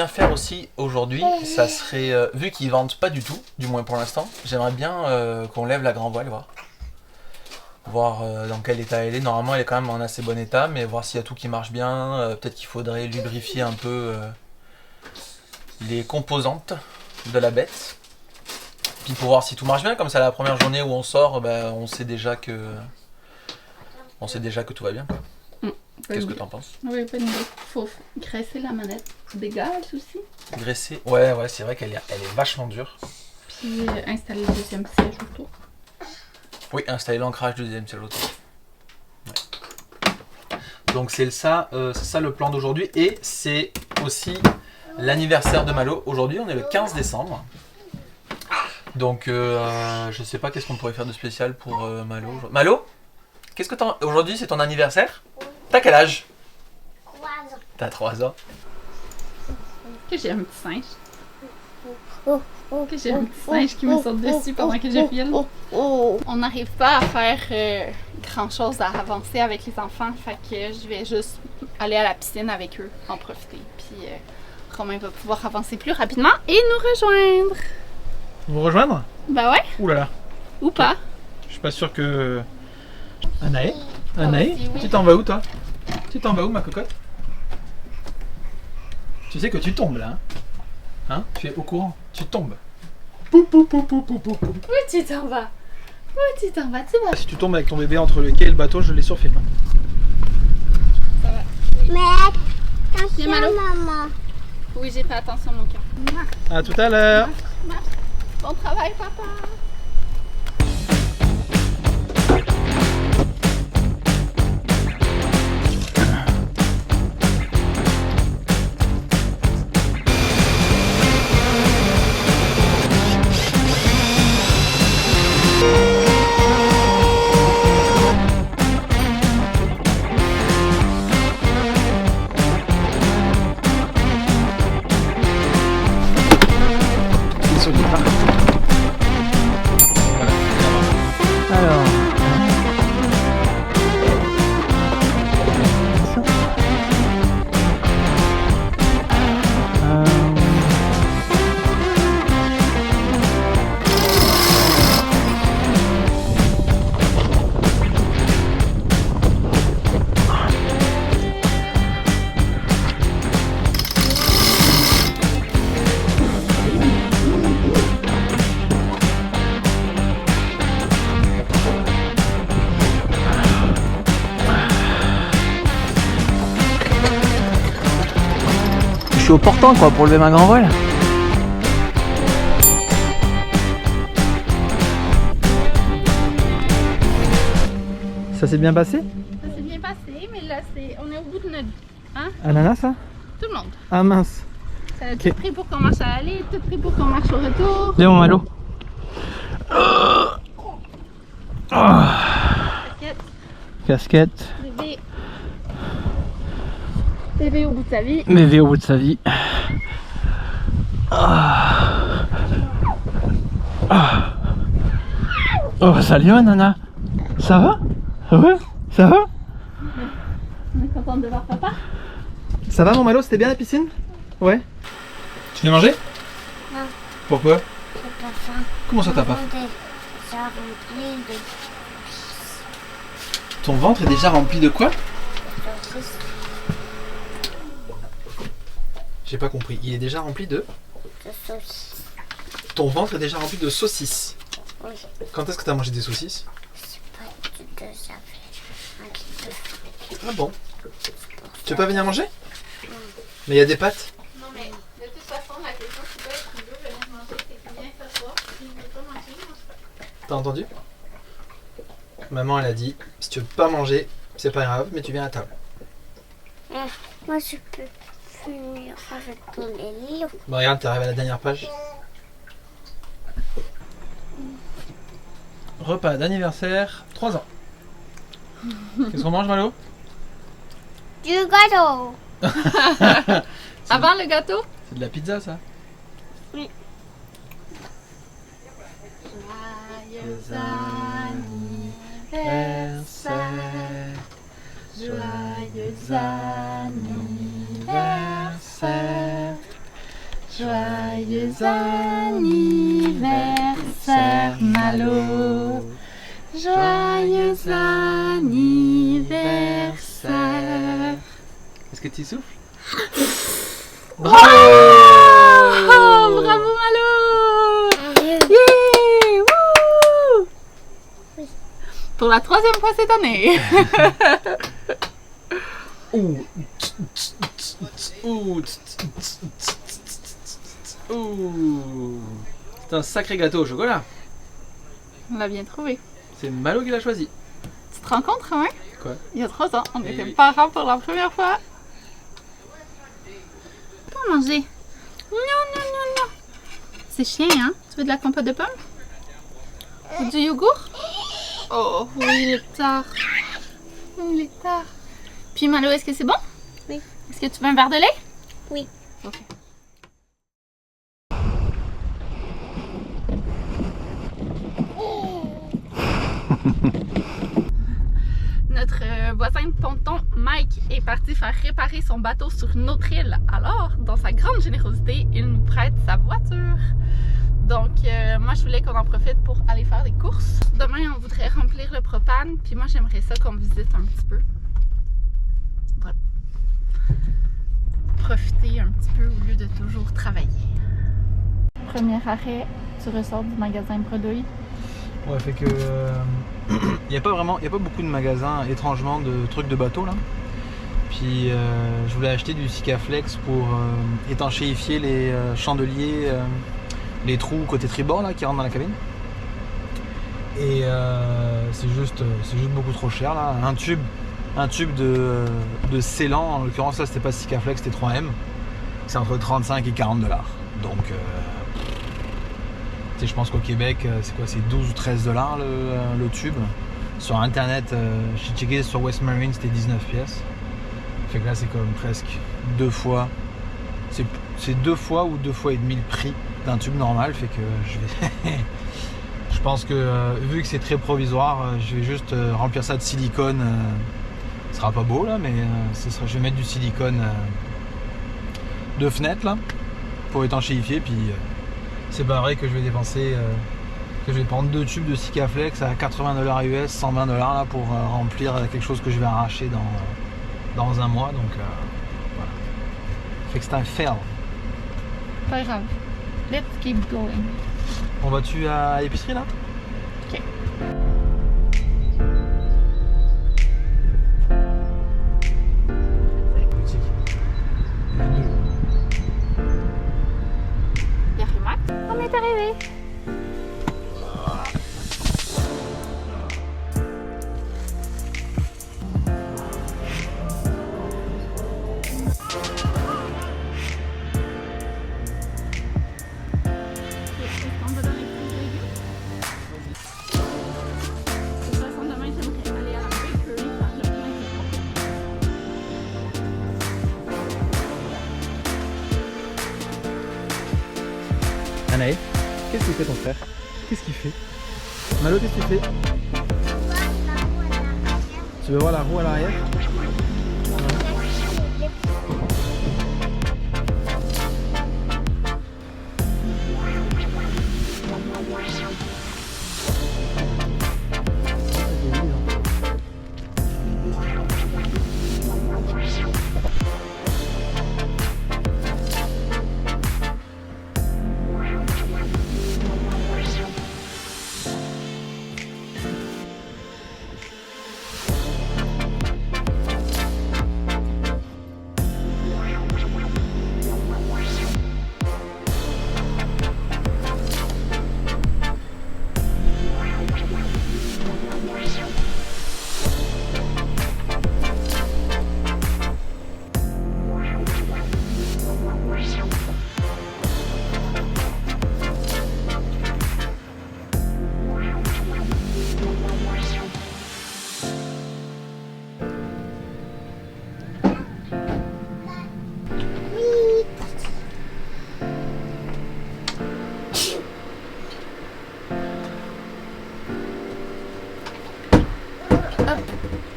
Bien faire aussi aujourd'hui, ça serait, vu qu'ils vendent pas du tout, du moins pour l'instant, j'aimerais bien qu'on lève la grand voile, voir dans quel état elle est. Normalement elle est quand même en assez bon état, mais voir s'il y a tout qui marche bien, peut-être qu'il faudrait lubrifier un peu les composantes de la bête, puis pour voir si tout marche bien, comme ça la première journée où on sort, on sait déjà que tout va bien, quoi. Qu'est-ce que t'en penses? Oui, bonne idée. Faut graisser la manette des gaz aussi. Graisser? Ouais, c'est vrai qu'elle est vachement dure. Puis installer le deuxième siège autour. Oui, installer l'ancrage du deuxième siège autour. Ouais. Donc c'est ça le plan d'aujourd'hui. Et c'est aussi l'anniversaire de Malo. Aujourd'hui, on est le 15 décembre. Donc je sais pas qu'est-ce qu'on pourrait faire de spécial pour Malo. Malo? Qu'est-ce que aujourd'hui c'est ton anniversaire? T'as quel âge? 3 ans. T'as 3 ans. Que j'ai un petit singe. Que j'ai un petit singe qui me saute dessus pendant que je filme. On n'arrive pas à faire grand chose à avancer avec les enfants, fait que je vais juste aller à la piscine avec eux, en profiter. Puis Romain va pouvoir avancer plus rapidement et nous rejoindre. Vous rejoindre? Bah ouais, Ouh là là, ou pas. je suis pas sûr que... Anaë, si, oui. tu t'en vas où toi? Tu t'en vas où ma cocotte? Tu sais que tu tombes là, hein? Tu es au courant, tu tombes. Pou, pou, pou, pou, pou, pou, pou. Où tu t'en vas? Où tu t'en vas? Tu vas. Si tu tombes avec ton bébé entre le quai et le bateau, je l'ai sur film. Mais attention, Viens, Malo. maman. Oui, j'ai fait attention mon cœur. À tout à l'heure. Bon travail, papa. Ils sont libres. Voilà. Alors. Je suis au portant quoi pour lever ma grand voile. Ça s'est bien passé? Ça s'est bien passé, mais là, on est au bout de notre... Hein? Ananas ça? Tout le monde. Ah mince. Ça a tout pris pour qu'on marche à l'aller, tout pris pour qu'on marche au retour. Viens mon Malo. T'inquiète, Casquette. bébé. Bébé au bout de sa vie. Bébé au bout de sa vie. Oh salut Nana. Ça va? Ouais? Ça va? On est contente de voir papa. Ça va mon Malo? C'était bien la piscine? Ouais. Tu viens manger? Non. Pourquoi? J'ai pas faim. Comment ça t'as pas? Ça rempli de Ton ventre est déjà rempli de quoi? saucisses. J'ai pas compris. Il est déjà rempli de... De saucisses. Ton ventre est déjà rempli de saucisses. Oui. Quand est-ce que t'as mangé des saucisses? C'est pas du tout, ça fait un petit peu. Ah bon? Tu veux pas venir manger? Mais il y a des pâtes. Non, mais de toute façon, la question c'est pas est-ce qu'il veut venir manger, c'est qu'il vient s'asseoir. S'il ne veut pas manger, il mange pas. T'as entendu? Maman elle a dit, si tu veux pas manger, c'est pas grave, mais tu viens à table. Moi, je peux finir avec tous les livres. Bon regarde, t'es arrivé à la dernière page. Repas d'anniversaire, 3 ans. Qu'est-ce qu'on mange Malo? Du gâteau. Avant le gâteau? C'est de la pizza ça? Joyeux anniversaire, joyeux anniversaire, Joyeux anniversaire, Malo. Joyeux anniversaire. Est-ce que tu souffles? Bravo! Oh, bravo, Malo! Yeah! Wouh! Oui. Pour la 3e fois cette année. Ouh. Ouh. Ouh. C'est un sacré gâteau au chocolat. On l'a bien trouvé. C'est Malo qui l'a choisi. Tu te rends compte, Romain? Quoi? Il y a 3 ans, on Eh était oui. parents pour la première fois. Pas manger. Non, non, non, non. C'est chien, hein? Tu veux de la compote de pommes? Ou du yogourt? Oh, oui, il est tard. Il est tard. Puis Malo, est-ce que c'est bon? Oui. Est-ce que tu veux un verre de lait? Oui. Ok. Notre voisin de ponton, Mike, est parti faire réparer son bateau sur une autre île. Alors, dans sa grande générosité, il nous prête sa voiture. Donc, moi, je voulais qu'on en profite pour aller faire des courses. Demain, on voudrait remplir le propane, puis moi, j'aimerais ça qu'on visite un petit peu. Voilà. Profiter un petit peu au lieu de toujours travailler. Premier arrêt, tu ressors du magasin Bredouille. Ouais, fait que il y a pas beaucoup de magasins étrangement de trucs de bateau là. Puis je voulais acheter du Sikaflex pour étanchéifier les chandeliers, les trous côté tribord là qui rentrent dans la cabine. Et c'est juste beaucoup trop cher là. Un tube de scellant, en l'occurrence là c'était pas Sikaflex, c'était 3M. C'est entre 35 et 40 $. Donc je pense qu'au Québec, c'est quoi? C'est 12 ou 13 $ le tube. Sur internet, j'ai checké sur West Marine, c'était 19 pièces. Fait que là, c'est comme presque 2 fois. C'est 2 fois ou 2 fois et demi le prix d'un tube normal. Fait que je pense que vu que c'est très provisoire, je vais juste remplir ça de silicone. Ce sera pas beau là, mais je vais mettre du silicone de fenêtre là pour étanchéifier. Puis c'est pas vrai que je vais dépenser, que je vais prendre 2 tubes de Sikaflex à 80 $ US, 120 $ là pour remplir quelque chose que je vais arracher dans un mois. Donc voilà. Fait que c'est un fail. Pas grave. Let's keep going. On va-tu à l'épicerie là? Ok. Boutique. Il y en a 2. Il y a Rimac. On est arrivé. On va donner plus de légumes. De toute façon, demain, j'aimerais aller à la bakery faire le plein de Anaïs, qu'est-ce qu'il fait ton frère? Qu'est-ce qu'il fait? Malo, qu'est-ce que tu fais? Tu veux voir la roue à l'arrière?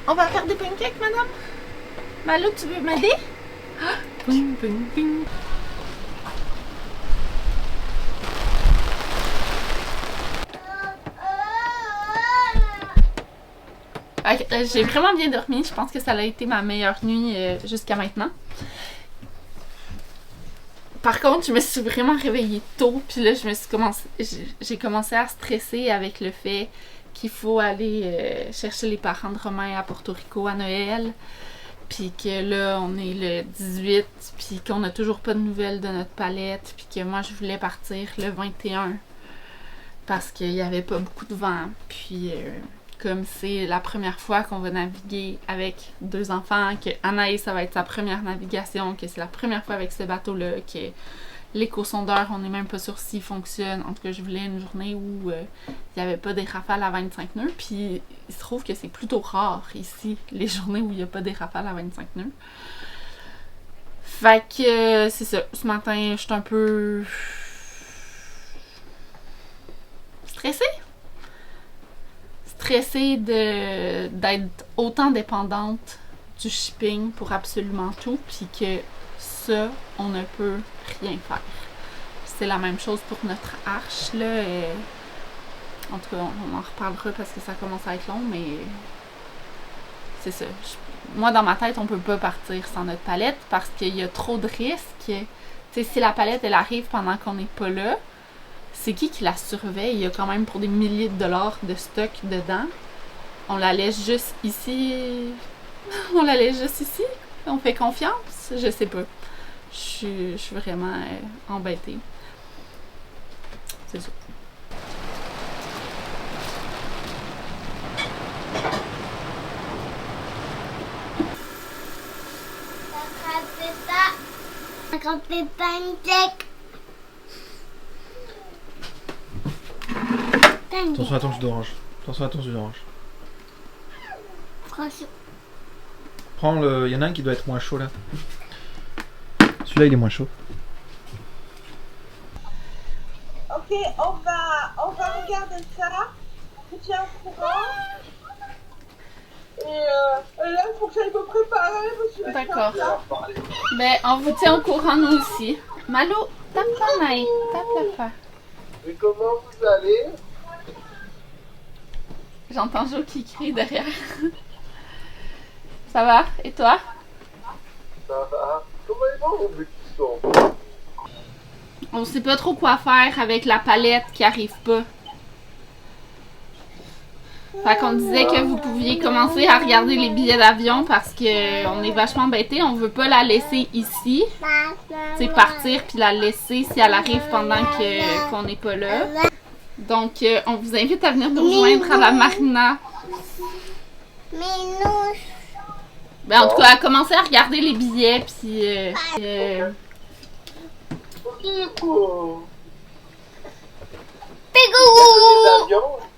On va faire des pancakes, madame? Malo, tu veux m'aider? Ping, ping, ping. J'ai vraiment bien dormi. Je pense que ça a été ma meilleure nuit jusqu'à maintenant. Par contre, je me suis vraiment réveillée tôt, puis là, j'ai commencé à stresser avec le fait qu'il faut aller chercher les parents de Romain à Porto Rico à Noël, puis que là, on est le 18, puis qu'on n'a toujours pas de nouvelles de notre palette, puis que moi, je voulais partir le 21 parce qu'il n'y avait pas beaucoup de vent, puis comme c'est la première fois qu'on va naviguer avec 2 enfants, que Anaïs, ça va être sa première navigation, que c'est la première fois avec ce bateau-là, que l'éco-sondeur, on n'est même pas sûr s'il fonctionne. En tout cas, je voulais une journée où il n'y avait pas des rafales à 25 nœuds, puis il se trouve que c'est plutôt rare ici, les journées où il n'y a pas des rafales à 25 nœuds. Fait que c'est ça, ce matin, je suis un peu stressée d'être autant dépendante du shipping pour absolument tout, puis que ça, on ne peut rien faire. C'est la même chose pour notre arche, là. En tout cas, on en reparlera parce que ça commence à être long, mais c'est ça. Moi, dans ma tête, on peut pas partir sans notre palette parce qu'il y a trop de risques. Tu sais, si la palette, elle arrive pendant qu'on n'est pas là, c'est qui la surveille? Il y a quand même pour des milliers de dollars de stock dedans. On la laisse juste ici. On la laisse juste ici? On fait confiance? Je sais pas. Je suis vraiment embêtée. C'est ça. Attention à ton jus d'orange. Attention à ton jus d'orange. Prends le. Il y en a un qui doit être moins chaud là. Celui-là il est moins chaud. Ok, on va regarder ça. Je tiens au courant. Et là, il faut que j'aille me préparer. Parce que D'accord. Ben, on vous tient au courant nous aussi. Malo, tape la main. Tape la fin. Mais comment vous allez? J'entends Jo qui crie derrière. Ça va? Et toi? Ça va. Comment ils vont vos petits sons? On sait pas trop quoi faire avec la palette qui arrive pas. Fait qu'on disait que vous pouviez commencer à regarder les billets d'avion parce que on est vachement embêtés. On veut pas la laisser ici. Tu sais, partir puis la laisser si elle arrive pendant qu'on n'est pas là. Donc, on vous invite à venir nous rejoindre à la marina. Ben, en tout cas, à commencer à regarder les billets puis...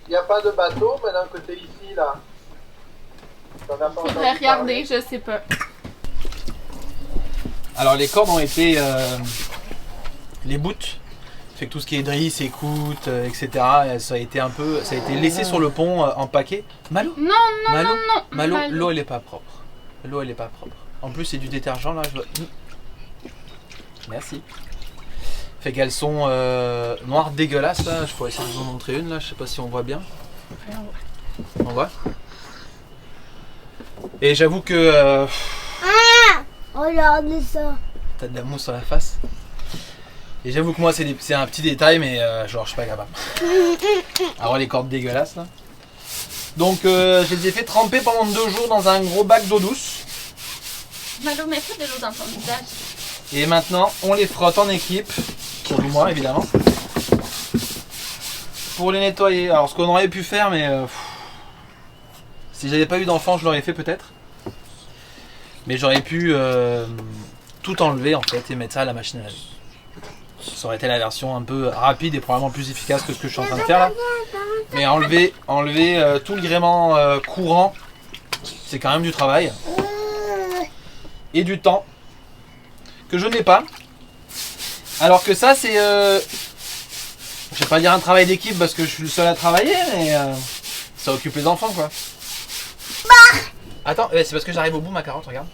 Il n'y a pas de bateau, mais d'un côté ici, là. Faudrait regarder, je sais pas. Alors les cordes ont été... les bouts, fait que tout ce qui est drisse, écoute, etc. Ça a été laissé sur le pont empaqué. Malo? Non. Malo, l'eau elle est pas propre. L'eau elle est pas propre. En plus c'est du détergent là, je dois... Merci. Fait qu'elles sont noires dégueulasses là, je pourrais essayer de vous en montrer une là, je sais pas si on voit bien. On voit. Et j'avoue que... Regardez ça. T'as de la mousse sur la face. Et j'avoue que moi c'est un petit détail mais genre je suis pas capable. Alors les cordes dégueulasses là. Donc je les ai fait tremper pendant 2 jours dans un gros bac d'eau douce. Malo, mets pas de l'eau dans ton visage. Et maintenant on les frotte en équipe. Pour moi évidemment. Pour les nettoyer. Alors ce qu'on aurait pu faire mais... si j'avais pas eu d'enfant je l'aurais fait peut-être. Mais j'aurais pu tout enlever en fait et mettre ça à la machine à laver. Ça aurait été la version un peu rapide et probablement plus efficace que ce que je suis en train de faire là. Mais enlever tout le gréement courant, c'est quand même du travail. Et du temps que je n'ai pas. Alors que ça c'est... je vais pas dire un travail d'équipe parce que je suis le seul à travailler, mais ça occupe les enfants quoi. Attends, c'est parce que j'arrive au bout ma carotte, regarde.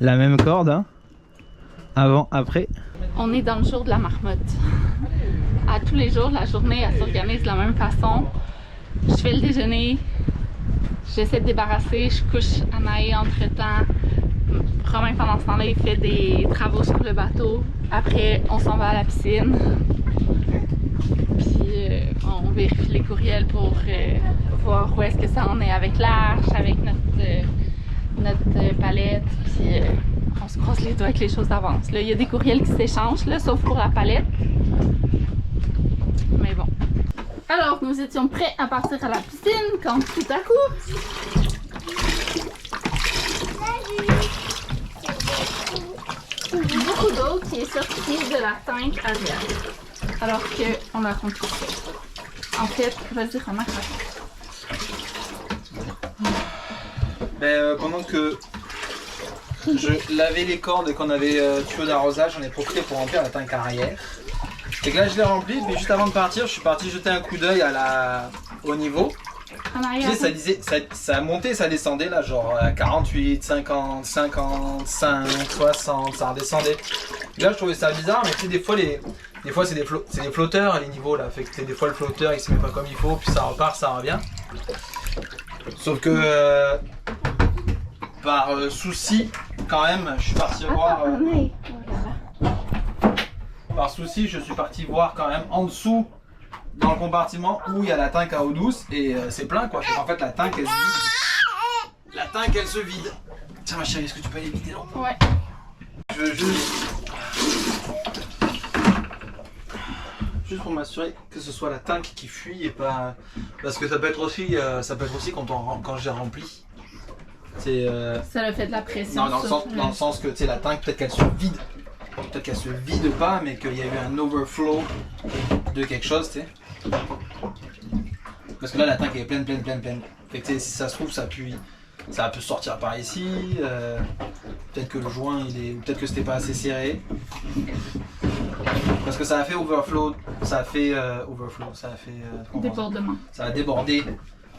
La même corde, hein. Avant, après. On est dans le jour de la marmotte. à tous les jours, la journée, elle s'organise de la même façon. Je fais le déjeuner, j'essaie de débarrasser, je couche Anaï entre-temps. Romain, pendant ce temps-là, il fait des travaux sur le bateau. Après, on s'en va à la piscine. Puis, on vérifie les courriels pour voir où est-ce que ça en est avec l'arche, avec notre palette. Puis, on se croise les doigts que les choses avancent. Là, il y a des courriels qui s'échangent, là, sauf pour la palette. Mais bon. Alors, nous étions prêts à partir à la piscine quand tout à coup... beaucoup d'eau qui est sortie de la tank arrière. Alors qu'on a compris ça. En fait, vas-y, Romain, raconte. Pendant que je lavais les cordes et qu'on avait tuyau d'arrosage, j'en ai profité pour remplir la tank arrière. Et que là je l'ai rempli, mais juste avant de partir, je suis parti jeter un coup d'œil au niveau. En arrière. Tu sais, ça disait, ça montait, ça descendait là, genre à 48, 50, 55, 60, ça redescendait. Et là je trouvais ça bizarre, mais tu sais, des fois c'est des flotteurs les niveaux là, fait que des fois le flotteur il se met pas comme il faut, puis ça repart, ça revient. Sauf que par souci, quand même, je suis parti voir. Par souci, je suis parti voir quand même en dessous dans le compartiment où il y a la tank à eau douce et c'est plein quoi. En fait, la tank elle se vide. La tank elle se vide. Tiens ma chérie, est-ce que tu peux aller vider là? Ouais. Je veux juste pour m'assurer que ce soit la tank qui fuit et pas parce que ça peut être aussi quand j'ai rempli. C'est Ça le fait de la pression. non, dans le sens que tu sais la tank peut-être qu'elle se vide. Peut-être qu'elle se vide pas, mais qu'il y a eu un overflow de quelque chose, tu sais. Parce que là, la tank est pleine. Fait que si ça se trouve, ça peut sortir par ici. Peut-être que le joint, peut-être que c'était pas assez serré. Parce que ça a fait overflow. Débordement. Ça a débordé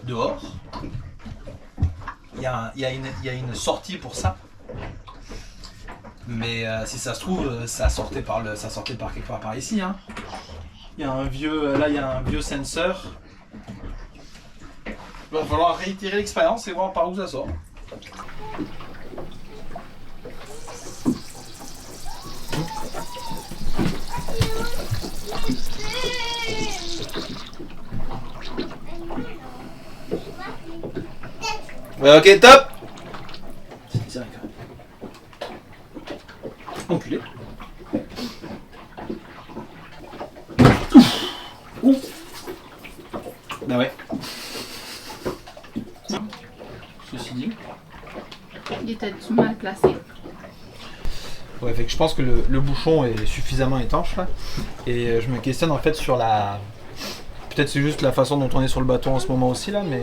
dehors. Il y a une sortie pour ça. Mais si ça se trouve, ça sortait par quelque part par ici. Hein. Il y a un vieux sensor. Il va falloir réitérer l'expérience et voir par où ça sort. Ouais, ok, top. Enculé. Bah ouais. Ceci dit. Il était mal placé. Ouais, fait que je pense que le bouchon est suffisamment étanche là. Et je me questionne en fait sur la. Peut-être c'est juste la façon dont on est sur le bateau en ce moment aussi là, mais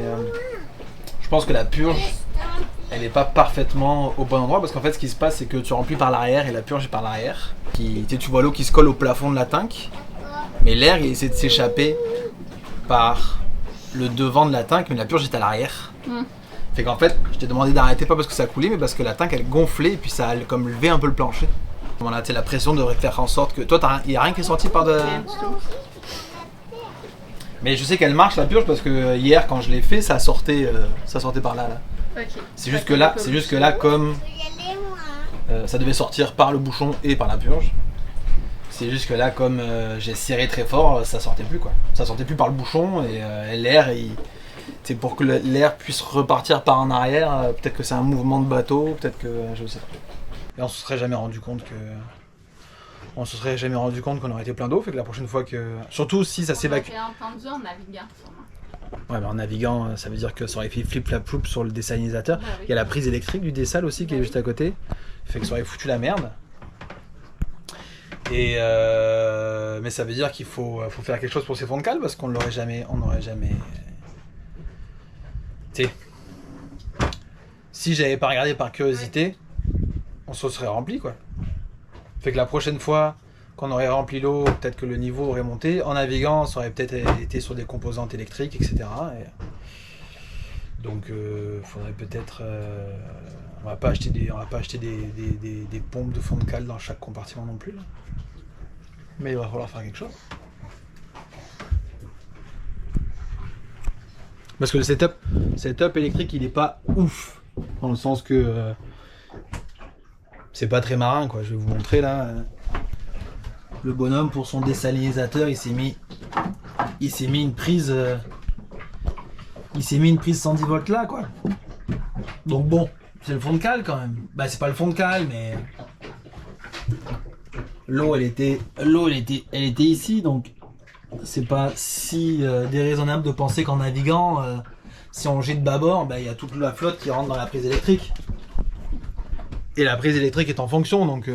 je pense que la purge elle n'est pas parfaitement au bon endroit parce qu'en fait ce qui se passe c'est que tu remplis par l'arrière et la purge est par l'arrière. Tu vois l'eau qui se colle au plafond de la tank, mais l'air il essaie de s'échapper par le devant de la tank, mais la purge est à l'arrière. Fait qu'en fait je t'ai demandé d'arrêter pas parce que ça coulait mais parce que la tank elle gonflait et puis ça a comme levé un peu le plancher. Voilà, la pression devrait faire en sorte que... Toi il n'y a rien qui est sorti par de... Rien du tout. Mais je sais qu'elle marche la purge parce que hier quand je l'ai fait ça sortait par là. Okay. C'est juste que là comme ça devait sortir par le bouchon et par la purge. C'est juste que là comme j'ai serré très fort, ça sortait plus quoi. Ça sortait plus par le bouchon et l'air c'est pour que l'air puisse repartir par en arrière, peut-être que c'est un mouvement de bateau, peut-être que je sais pas. Et on se serait jamais rendu compte qu'on aurait été plein d'eau, fait que la prochaine fois que surtout si ça s'évacue. On l'aurait entendu en naviguant sûrement. Ouais, mais en naviguant, ça veut dire que ça aurait fait flip-flap-floup sur le dessalinisateur. Bah oui. Il y a la prise électrique du dessal aussi qui est juste à côté. Fait que ça aurait foutu la merde. Et mais ça veut dire qu'il faut faire quelque chose pour ces fonds de cale parce qu'on n'aurait jamais. Tu sais. Si j'avais pas regardé par curiosité, on se serait rempli quoi. Fait que la prochaine fois qu'on aurait rempli l'eau, peut-être que le niveau aurait monté. En naviguant, ça aurait peut-être été sur des composantes électriques, etc. Donc, faudrait peut-être. On va pas acheter des pompes de fond de cale dans chaque compartiment non plus. Là. Mais il va falloir faire quelque chose. Parce que le setup électrique, il est pas ouf. Dans le sens que c'est pas très marin, quoi. Je vais vous montrer là. Le bonhomme, pour son désalinisateur, il s'est mis une prise. Il s'est mis une prise 110 volts là, quoi. Donc bon, c'est le fond de cale quand même. Bah c'est pas le fond de cale, mais l'eau elle était ici, donc c'est pas si déraisonnable de penser qu'en naviguant, si on gîte bâbord, bah il y a toute la flotte qui rentre dans la prise électrique. Et la prise électrique est en fonction, donc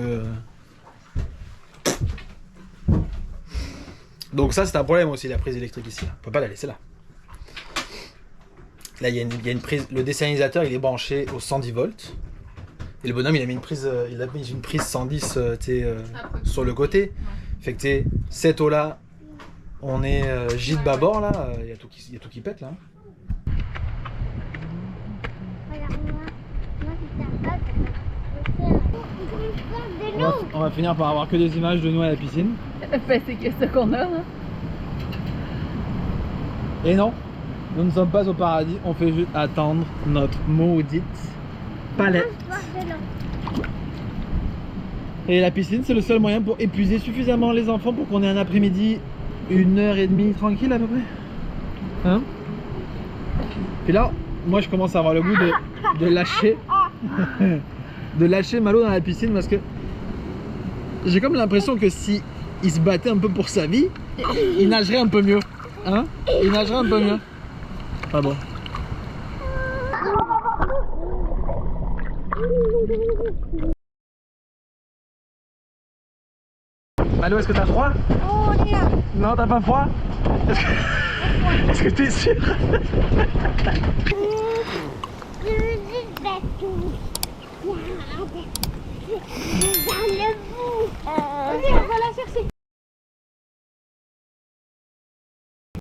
ça c'est un problème aussi, la prise électrique ici. On peut pas la laisser là. Là, il y a une prise. Le désalinisateur, il est branché au 110 volts. Et le bonhomme, il a mis une prise 110 sur le côté. Fait que cette eau-là, on est gîte bâbord là. Il y a tout qui pète là. On va finir par avoir que des images de nous à la piscine. Ben, c'est que ça qu'on a, là. Et non, nous ne sommes pas au paradis, on fait juste attendre notre maudite palette. Et la piscine, c'est le seul moyen pour épuiser suffisamment les enfants pour qu'on ait un après-midi 1h30 tranquille à peu près. Hein? Puis là, moi je commence à avoir le goût de lâcher de lâcher Malo dans la piscine parce que j'ai comme l'impression que si il se battait un peu pour sa vie, il nagerait un peu mieux. Hein? Il nagerait un peu mieux. Ah bon. Malo, est-ce que t'as froid? Oh non. Non, t'as pas froid? Est-ce que t'es sûr?